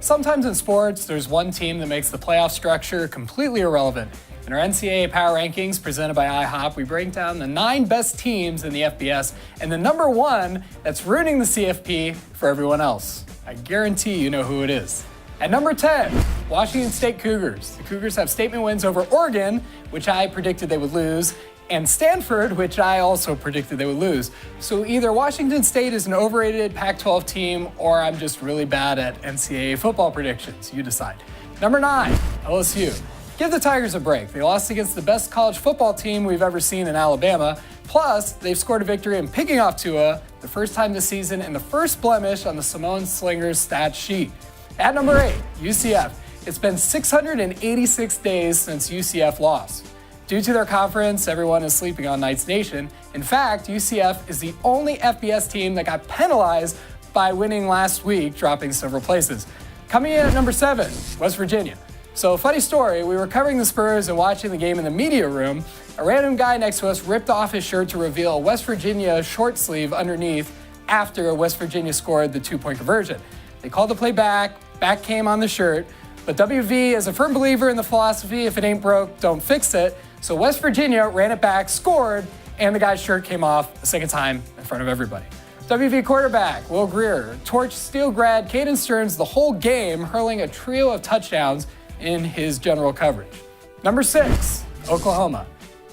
Sometimes in sports, there's one team that makes the playoff structure completely irrelevant. In our NCAA Power Rankings presented by IHOP, we break down the 9 best teams in the FBS and the number 1 that's ruining the CFP for everyone else. I guarantee you know who it is. At number 10, Washington State Cougars. The Cougars have statement wins over Oregon, which I predicted they would lose, and Stanford, which I also predicted they would lose. So either Washington State is an overrated Pac-12 team, or I'm just really bad at NCAA football predictions. You decide. Number 9, LSU. Give the Tigers a break. They lost against the best college football team we've ever seen in Alabama. Plus, they've scored a victory in picking off Tua the first time this season and the first blemish on the Simone Slingers stat sheet. At number 8, UCF. It's been 686 days since UCF lost. Due to their conference, everyone is sleeping on Knights Nation. In fact, UCF is the only FBS team that got penalized by winning last week, dropping several places. Coming in at number 7, West Virginia. So, funny story, we were covering the Spurs and watching the game in the media room. A random guy next to us ripped off his shirt to reveal a West Virginia short sleeve underneath after West Virginia scored the 2-point conversion. They called the play back came on the shirt, but WV is a firm believer in the philosophy, if it ain't broke, don't fix it. So West Virginia ran it back, scored, and the guy's shirt came off a second time in front of everybody. WV quarterback Will Greer torched Steel grad Caden Stearns the whole game, hurling a trio of touchdowns in his general coverage. Number 6, Oklahoma.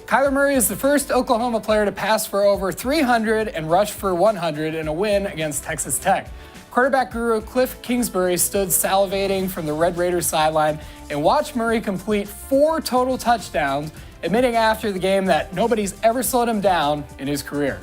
Kyler Murray is the first Oklahoma player to pass for over 300 and rush for 100 in a win against Texas Tech. Quarterback guru Cliff Kingsbury stood salivating from the Red Raiders sideline and watched Murray complete 4 total touchdowns, admitting after the game that nobody's ever slowed him down in his career.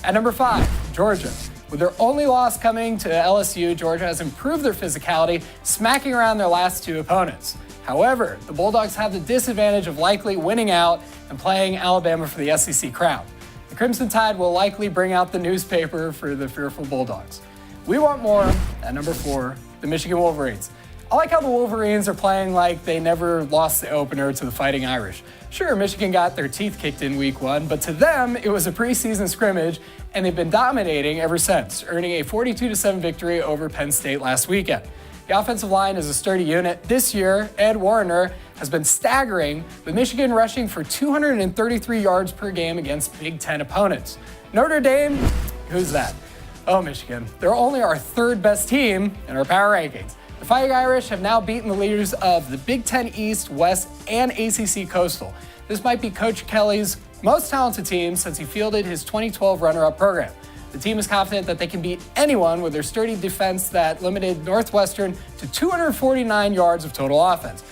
At number 5, Georgia. With their only loss coming to LSU, Georgia has improved their physicality, smacking around their last 2 opponents. However, the Bulldogs have the disadvantage of likely winning out and playing Alabama for the SEC crown. The Crimson Tide will likely bring out the newspaper for the fearful Bulldogs. We want more. At number 4, the Michigan Wolverines. I like how the Wolverines are playing like they never lost the opener to the Fighting Irish. Sure, Michigan got their teeth kicked in week 1, but to them, it was a preseason scrimmage, and they've been dominating ever since, earning a 42-7 victory over Penn State last weekend. The offensive line is a sturdy unit. This year, Ed Warner has been staggering, with Michigan rushing for 233 yards per game against Big Ten opponents. Notre Dame, who's that? Oh, Michigan. They're only our 3rd best team in our power rankings. The Fighting Irish have now beaten the leaders of the Big Ten East, West, and ACC Coastal. This might be Coach Kelly's most talented team since he fielded his 2012 runner-up program. The team is confident that they can beat anyone with their sturdy defense that limited Northwestern to 249 yards of total offense.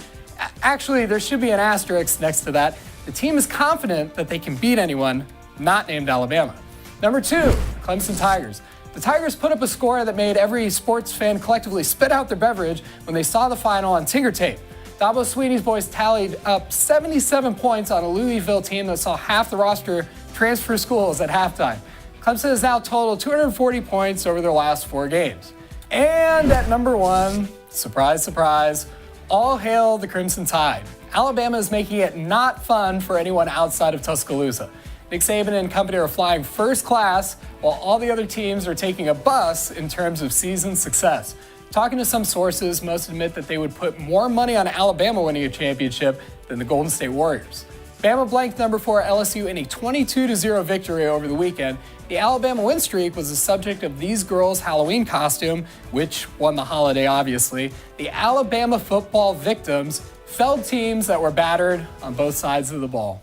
Actually, there should be an asterisk next to that. The team is confident that they can beat anyone not named Alabama. Number 2, Clemson Tigers. The Tigers put up a score that made every sports fan collectively spit out their beverage when they saw the final on Tinker Tape. Dabo Sweeney's boys tallied up 77 points on a Louisville team that saw half the roster transfer schools at halftime. Clemson has now totaled 240 points over their last 4 games. And at number 1, surprise, surprise, all hail the Crimson Tide. Alabama is making it not fun for anyone outside of Tuscaloosa. Nick Saban and company are flying first class, while all the other teams are taking a bus in terms of season success. Talking to some sources, most admit that they would put more money on Alabama winning a championship than the Golden State Warriors. Bama blanked number 4 LSU in a 22-0 victory over the weekend. The Alabama win streak was the subject of these girls' Halloween costume, which won the holiday, obviously. The Alabama football victims felled teams that were battered on both sides of the ball.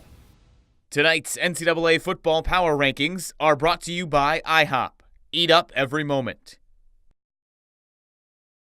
Tonight's NCAA football power rankings are brought to you by IHOP. Eat up every moment.